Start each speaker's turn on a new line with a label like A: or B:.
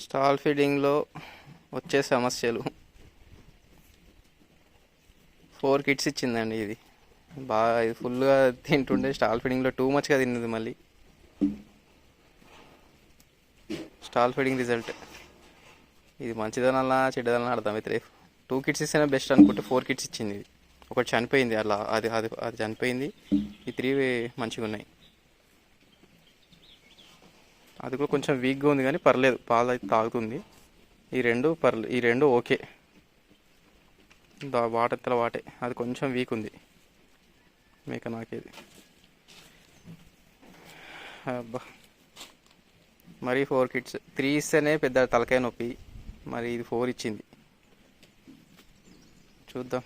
A: Stall ఫీడింగ్లో వచ్చే సమస్యలు. 4 kits ఇచ్చిందండి. ఇది బాగా ఇది ఫుల్గా తింటుండే. స్టాల్ ఫీడింగ్లో టూ మచ్గా తిన్నది. మళ్ళీ స్టాల్ ఫీడింగ్ రిజల్ట్ ఇది మంచిదనల్లా చెడ్డదనల్లా అర్థమైతే 2 కిట్స్ ఇస్తేనే బెస్ట్ అనుకుంటే 4 కిట్స్ ఇచ్చింది. ఇది ఒకటి చనిపోయింది, అలా అది అది అది చనిపోయింది. ఈ 3 మంచిగా ఉన్నాయి. అది కూడా కొంచెం వీక్గా ఉంది కానీ పర్లేదు, పాలు అయితే తాగుతుంది. ఈ రెండు ఓకే, వాటెత్తల వాటే. అది కొంచెం వీక్ ఉంది మేక నాకేది. అబ్బా, మరి 4 కిట్స్ 3 ఇస్తేనే పెద్ద తలకాయ నొప్పి. మరి ఇది 4 ఇచ్చింది. చూద్దాం.